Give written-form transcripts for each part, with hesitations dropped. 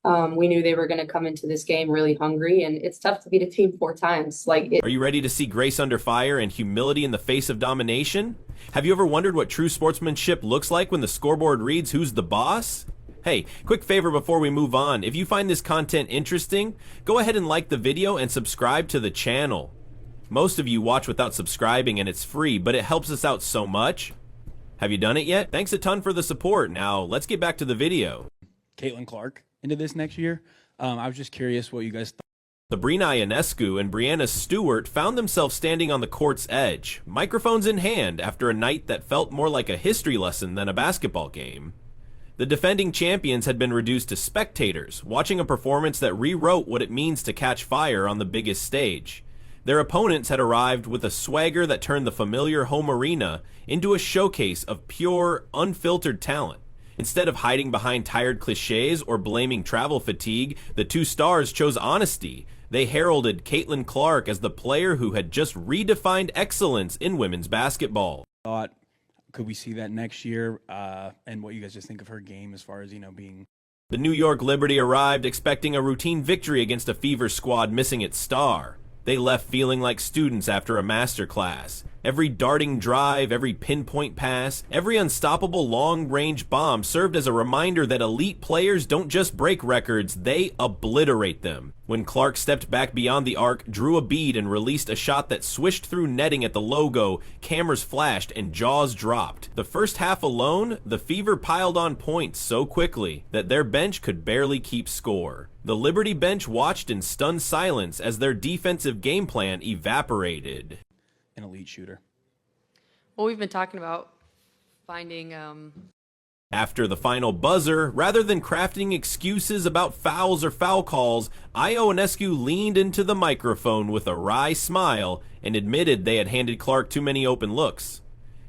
We knew they were going to come into this game really hungry, and it's tough to beat a team 4 times. Are you ready to see grace under fire and humility in the face of domination? Have you ever wondered what true sportsmanship looks like when the scoreboard reads who's the boss? Hey, quick favor before we move on. If you find this content interesting, go ahead and like the video and subscribe to the channel. Most of you watch without subscribing and it's free, but it helps us out so much. Have you done it yet? Thanks a ton for the support. Now, let's get back to the video. Caitlin Clark into this next year. I was just curious what you guys thought. Sabrina Brianna and Brianna Stewart found themselves standing on the court's edge, microphones in hand, after a night that felt more like a history lesson than a basketball game. The defending champions had been reduced to spectators, watching a performance that rewrote what it means to catch fire on the biggest stage. Their opponents had arrived with a swagger that turned the familiar home arena into a showcase of pure, unfiltered talent. Instead of hiding behind tired cliches or blaming travel fatigue, the two stars chose honesty. They heralded Caitlin Clark as the player who had just redefined excellence in women's basketball. Could we see that next year? And what you guys just think of her game as far as, being... The New York Liberty arrived expecting a routine victory against a Fever squad missing its star. They left feeling like students after a masterclass. Every darting drive, every pinpoint pass, every unstoppable long-range bomb served as a reminder that elite players don't just break records, they obliterate them. When Clark stepped back beyond the arc, drew a bead, and released a shot that swished through netting at the logo, cameras flashed and jaws dropped. The first half alone, the Fever piled on points so quickly that their bench could barely keep score. The Liberty bench watched in stunned silence as their defensive game plan evaporated. An elite shooter. Well, we've been talking about finding After the final buzzer, rather than crafting excuses about fouls or foul calls, Ionescu leaned into the microphone with a wry smile and admitted they had handed Clark too many open looks.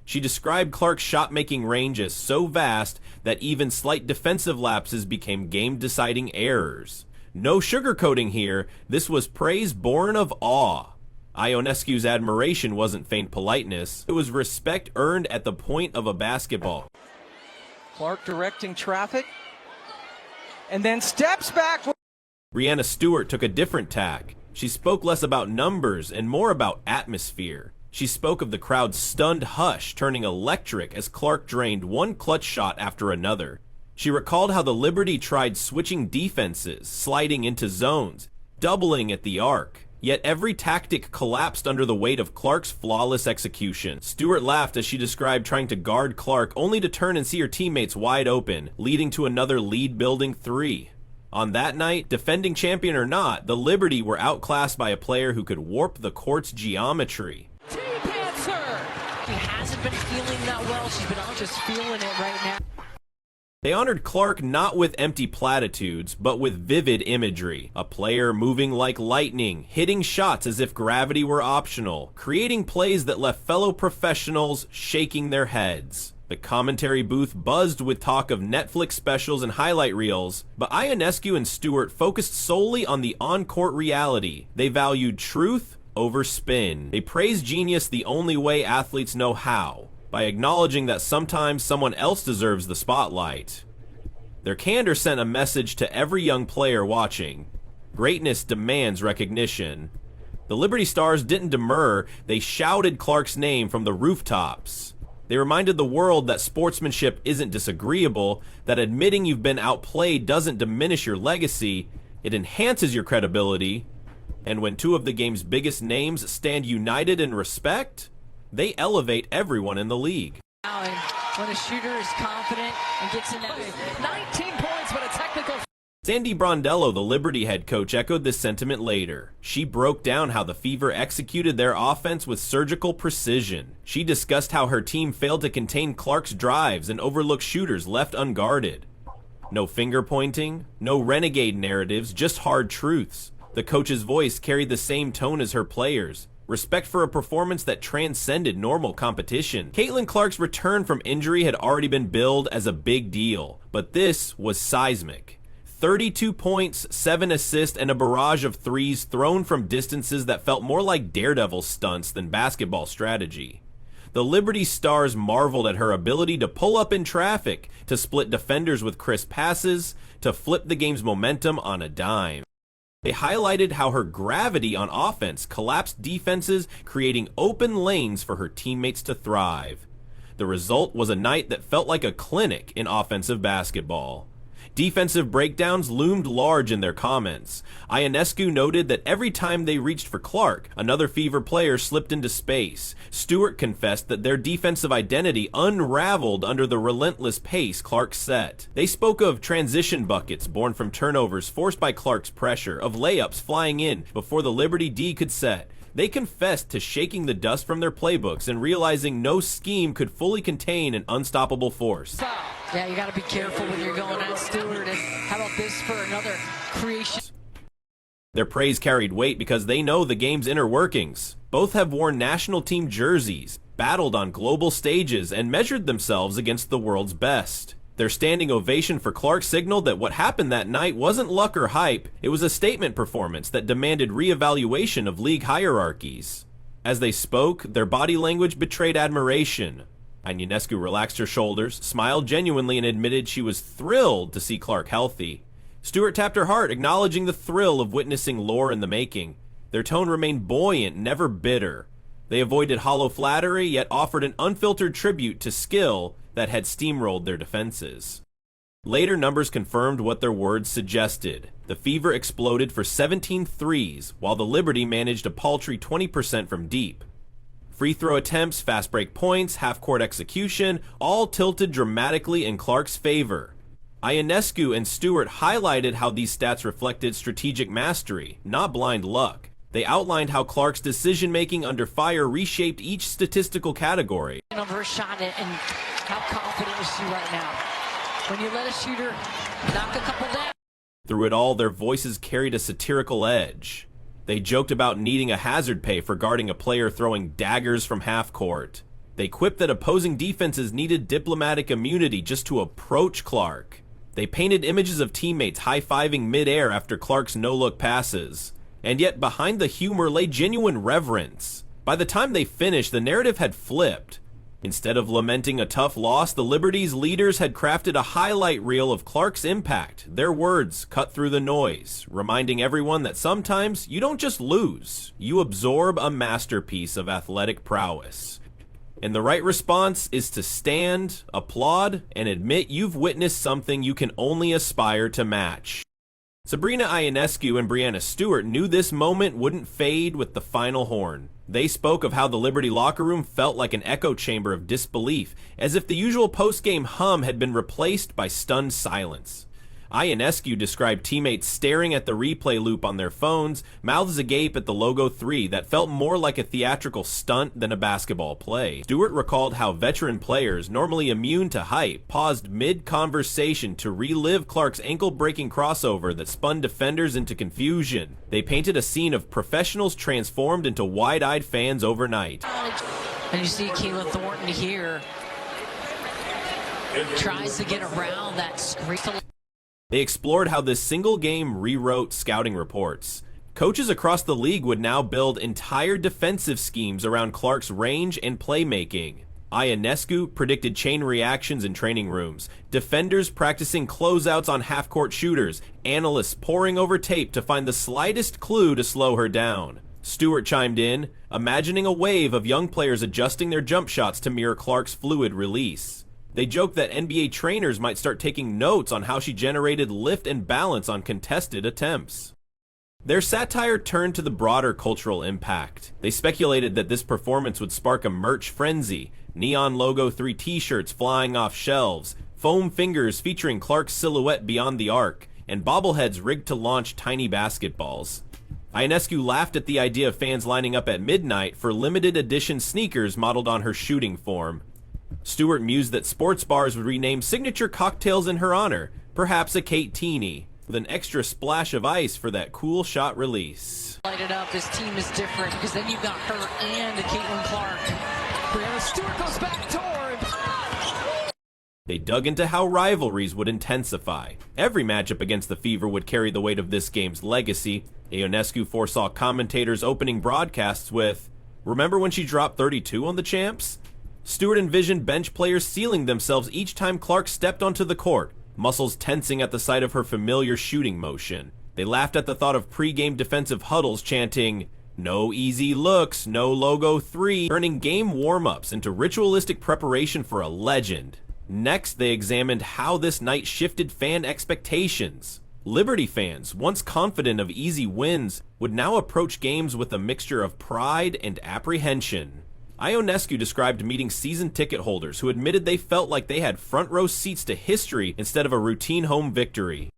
She described Clark's shot-making range as so vast that even slight defensive lapses became game-deciding errors. No sugarcoating here, this was praise born of awe. Ionescu's admiration wasn't faint politeness, it was respect earned at the point of a basketball. Clark directing traffic, and then steps back. Brianna Stewart took a different tack. She spoke less about numbers and more about atmosphere. She spoke of the crowd's stunned hush turning electric as Clark drained one clutch shot after another. She recalled how the Liberty tried switching defenses, sliding into zones, doubling at the arc. Yet every tactic collapsed under the weight of Clark's flawless execution. Stewart laughed as she described trying to guard Clark only to turn and see her teammates wide open, leading to another lead-building three. On that night, defending champion or not, the Liberty were outclassed by a player who could warp the court's geometry. Deep answer! She hasn't been feeling that well. She's been just feeling it right now. They honored Clark not with empty platitudes, but with vivid imagery. A player moving like lightning, hitting shots as if gravity were optional, creating plays that left fellow professionals shaking their heads. The commentary booth buzzed with talk of Netflix specials and highlight reels, but Ionescu and Stewart focused solely on the on-court reality. They valued truth over spin. They praised genius the only way athletes know how, by acknowledging that sometimes someone else deserves the spotlight. Their candor sent a message to every young player watching. Greatness demands recognition. The Liberty Stars didn't demur, they shouted Clark's name from the rooftops. They reminded the world that sportsmanship isn't disagreeable, that admitting you've been outplayed doesn't diminish your legacy, it enhances your credibility. And when two of the game's biggest names stand united in respect, they elevate everyone in the league. And when a shooter is confident and gets in that 19 points, but a technical. Sandy Brondello, the Liberty head coach, echoed this sentiment later. She broke down how the Fever executed their offense with surgical precision. She discussed how her team failed to contain Clark's drives and overlook shooters left unguarded. No finger pointing, no renegade narratives, just hard truths. The coach's voice carried the same tone as her players. Respect for a performance that transcended normal competition. Caitlin Clark's return from injury had already been billed as a big deal, but this was seismic. 32 points, 7 assists, and a barrage of threes thrown from distances that felt more like daredevil stunts than basketball strategy. The Liberty stars marveled at her ability to pull up in traffic, to split defenders with crisp passes, to flip the game's momentum on a dime. They highlighted how her gravity on offense collapsed defenses, creating open lanes for her teammates to thrive. The result was a night that felt like a clinic in offensive basketball. Defensive breakdowns loomed large in their comments. Ionescu noted that every time they reached for Clark, another Fever player slipped into space. Stewart confessed that their defensive identity unraveled under the relentless pace Clark set. They spoke of transition buckets born from turnovers forced by Clark's pressure, of layups flying in before the Liberty D could set. They confessed to shaking the dust from their playbooks and realizing no scheme could fully contain an unstoppable force. Yeah, you got to be careful when you're going at Stewart. And how about this for another creation? Their praise carried weight because they know the game's inner workings. Both have worn national team jerseys, battled on global stages, and measured themselves against the world's best. Their standing ovation for Clark signaled that what happened that night wasn't luck or hype, it was a statement performance that demanded reevaluation of league hierarchies. As they spoke, their body language betrayed admiration. Ionescu relaxed her shoulders, smiled genuinely, and admitted she was thrilled to see Clark healthy. Stewart tapped her heart, acknowledging the thrill of witnessing lore in the making. Their tone remained buoyant, never bitter. They avoided hollow flattery, yet offered an unfiltered tribute to skill that had steamrolled their defenses. Later numbers confirmed what their words suggested. The Fever exploded for 17 threes, while the Liberty managed a paltry 20% from deep. Free throw attempts, fast break points, half-court execution, all tilted dramatically in Clark's favor. Ionescu and Stewart highlighted how these stats reflected strategic mastery, not blind luck. They outlined how Clark's decision-making under fire reshaped each statistical category. Over a shot, and how confident is she right now? When you let a shooter knock a couple down. Through it all, their voices carried a satirical edge. They joked about needing a hazard pay for guarding a player throwing daggers from half court. They quipped that opposing defenses needed diplomatic immunity just to approach Clark. They painted images of teammates high-fiving mid-air after Clark's no-look passes. And yet behind the humor lay genuine reverence. By the time they finished, the narrative had flipped. Instead of lamenting a tough loss, the Liberty's leaders had crafted a highlight reel of Clark's impact. Their words cut through the noise, reminding everyone that sometimes you don't just lose, you absorb a masterpiece of athletic prowess. And the right response is to stand, applaud, and admit you've witnessed something you can only aspire to match. Sabrina Ionescu and Brianna Stewart knew this moment wouldn't fade with the final horn. They spoke of how the Liberty locker room felt like an echo chamber of disbelief, as if the usual post-game hum had been replaced by stunned silence. Ionescu described teammates staring at the replay loop on their phones, mouths agape at the logo 3 that felt more like a theatrical stunt than a basketball play. Stewart recalled how veteran players, normally immune to hype, paused mid-conversation to relive Clark's ankle-breaking crossover that spun defenders into confusion. They painted a scene of professionals transformed into wide-eyed fans overnight. And you see Kayla Thornton here tries to get around that screen. They explored how this single game rewrote scouting reports. Coaches across the league would now build entire defensive schemes around Clark's range and playmaking. Ionescu predicted chain reactions in training rooms, defenders practicing closeouts on half-court shooters, analysts poring over tape to find the slightest clue to slow her down. Stewart chimed in, imagining a wave of young players adjusting their jump shots to mirror Clark's fluid release. They joked that NBA trainers might start taking notes on how she generated lift and balance on contested attempts. Their satire turned to the broader cultural impact. They speculated that this performance would spark a merch frenzy, neon logo 3 t-shirts flying off shelves, foam fingers featuring Clark's silhouette beyond the arc, and bobbleheads rigged to launch tiny basketballs. Ionescu laughed at the idea of fans lining up at midnight for limited edition sneakers modeled on her shooting form. Stewart mused that sports bars would rename signature cocktails in her honor, perhaps a Kate Teeny, with an extra splash of ice for that cool shot release. Light it up, this team is different, because then you've got her and Caitlin Clark. Brianna Stewart goes back toward. They dug into how rivalries would intensify. Every matchup against the Fever would carry the weight of this game's legacy. Ionescu foresaw commentators opening broadcasts with, "Remember when she dropped 32 on the champs?" Stewart envisioned bench players sealing themselves each time Clark stepped onto the court, muscles tensing at the sight of her familiar shooting motion. They laughed at the thought of pre-game defensive huddles chanting, "No easy looks, no logo 3, turning game warm-ups into ritualistic preparation for a legend. Next, they examined how this night shifted fan expectations. Liberty fans, once confident of easy wins, would now approach games with a mixture of pride and apprehension. Ionescu described meeting season ticket holders who admitted they felt like they had front-row seats to history instead of a routine home victory.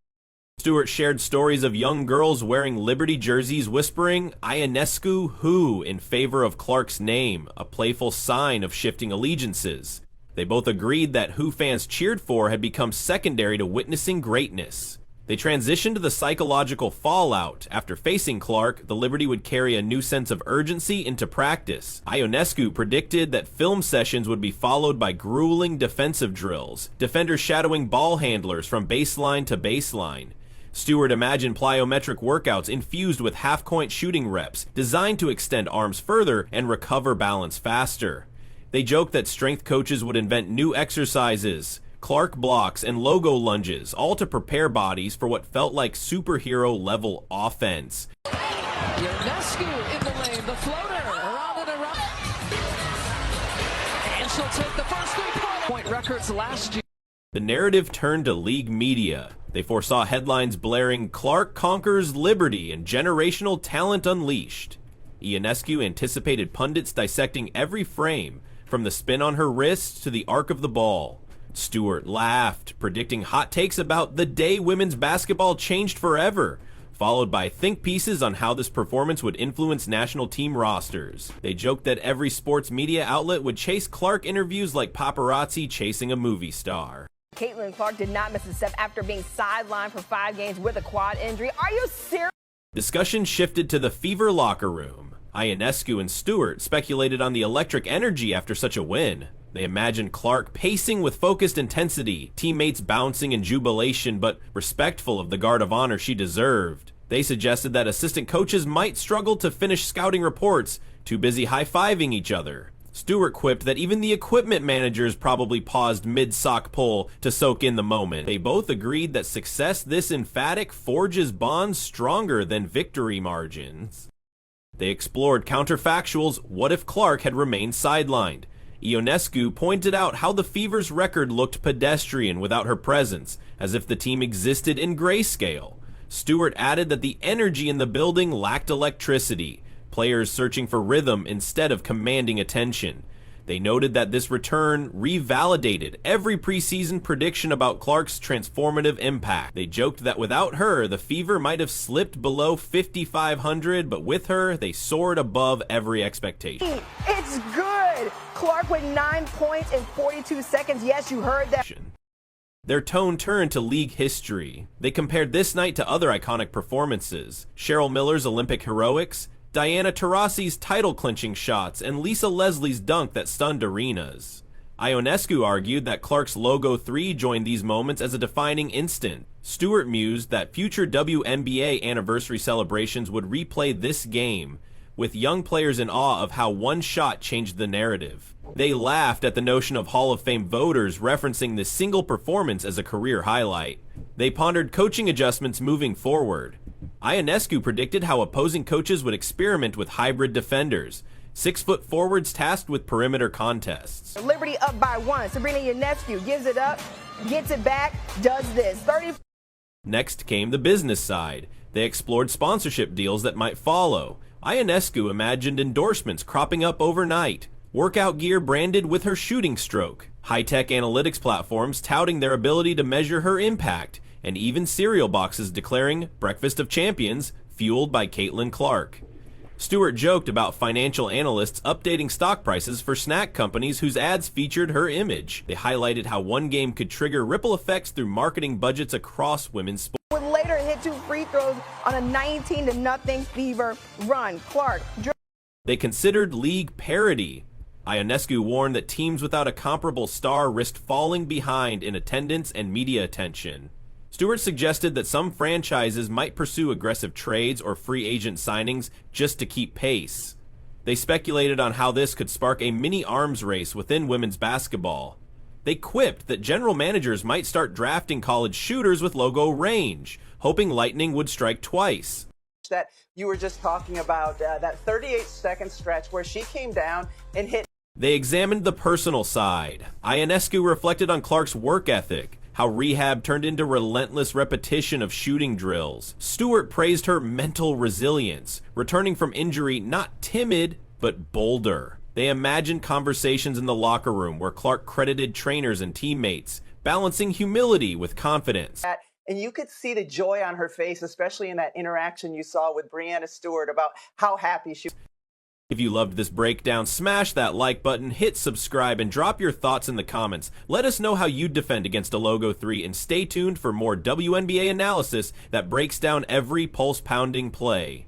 Stewart shared stories of young girls wearing Liberty jerseys whispering, "Ionescu who," in favor of Clark's name, a playful sign of shifting allegiances. They both agreed that who fans cheered for had become secondary to witnessing greatness. They transitioned the psychological fallout. After facing Clark, the Liberty would carry a new sense of urgency into practice. Ionescu predicted that film sessions would be followed by grueling defensive drills, defenders shadowing ball handlers from baseline to baseline. Stewart imagined plyometric workouts infused with half-point shooting reps, designed to extend arms further and recover balance faster. They joked that strength coaches would invent new exercises, Clark blocks, and logo lunges, all to prepare bodies for what felt like superhero-level offense. Ionescu in the lane, the floater, around and around. And she'll take the first three-point records last year. The narrative turned to league media. They foresaw headlines blaring, "Clark conquers Liberty and generational talent unleashed." Ionescu anticipated pundits dissecting every frame, from the spin on her wrist to the arc of the ball. Stewart laughed, predicting hot takes about the day women's basketball changed forever, followed by think pieces on how this performance would influence national team rosters. They joked that every sports media outlet would chase Clark interviews like paparazzi chasing a movie star. Caitlin Clark did not miss a step after being sidelined for 5 games with a quad injury. Are you serious? Discussion shifted to the Fever locker room. Ionescu and Stewart speculated on the electric energy after such a win. They imagined Clark pacing with focused intensity, teammates bouncing in jubilation but respectful of the guard of honor she deserved. They suggested that assistant coaches might struggle to finish scouting reports, too busy high-fiving each other. Stewart quipped that even the equipment managers probably paused mid-sock pull to soak in the moment. They both agreed that success this emphatic forges bonds stronger than victory margins. They explored counterfactuals. What if Clark had remained sidelined? Ionescu pointed out how the Fever's record looked pedestrian without her presence, as if the team existed in grayscale. Stewart added that the energy in the building lacked electricity, players searching for rhythm instead of commanding attention. They noted that this return revalidated every preseason prediction about Clark's transformative impact. They joked that without her, the Fever might have slipped below 5,500, but with her, they soared above every expectation. It's good. Clark with 9 points in 42 seconds. Yes, you heard that. Their tone turned to league history. They compared this night to other iconic performances: Cheryl Miller's Olympic heroics, Diana Taurasi's title-clinching shots, and Lisa Leslie's dunk that stunned arenas. Ionescu argued that Clark's Logo 3 joined these moments as a defining instant. Stewart mused that future WNBA anniversary celebrations would replay this game, with young players in awe of how one shot changed the narrative. They laughed at the notion of Hall of Fame voters referencing this single performance as a career highlight. They pondered coaching adjustments moving forward. Ionescu predicted how opposing coaches would experiment with hybrid defenders, 6-foot forwards tasked with perimeter contests. Liberty up by 1. Sabrina Ionescu gives it up, gets it back, does this. 30. Next came the business side. They explored sponsorship deals that might follow. Ionescu imagined endorsements cropping up overnight, workout gear branded with her shooting stroke, high-tech analytics platforms touting their ability to measure her impact, and even cereal boxes declaring "Breakfast of Champions," fueled by Caitlin Clark. Stewart joked about financial analysts updating stock prices for snack companies whose ads featured her image. They highlighted how one game could trigger ripple effects through marketing budgets across women's sports. Would later hit 2 free throws on a 19-0 Fever run. Clark. They considered league parity. Ionescu warned that teams without a comparable star risked falling behind in attendance and media attention. Stewart suggested that some franchises might pursue aggressive trades or free agent signings just to keep pace. They speculated on how this could spark a mini arms race within women's basketball. They quipped that general managers might start drafting college shooters with logo range, hoping Lightning would strike twice. That you were just talking about, that 38-second stretch where she came down and hit. They examined the personal side. Ionescu reflected on Clark's work ethic, how rehab turned into relentless repetition of shooting drills. Stewart praised her mental resilience, returning from injury not timid, but bolder. They imagined conversations in the locker room where Clark credited trainers and teammates, balancing humility with confidence. And you could see the joy on her face, especially in that interaction you saw with Brianna Stewart about how happy she was. If you loved this breakdown, smash that like button, hit subscribe, and drop your thoughts in the comments. Let us know how you'd defend against a Logo 3, and stay tuned for more WNBA analysis that breaks down every pulse-pounding play.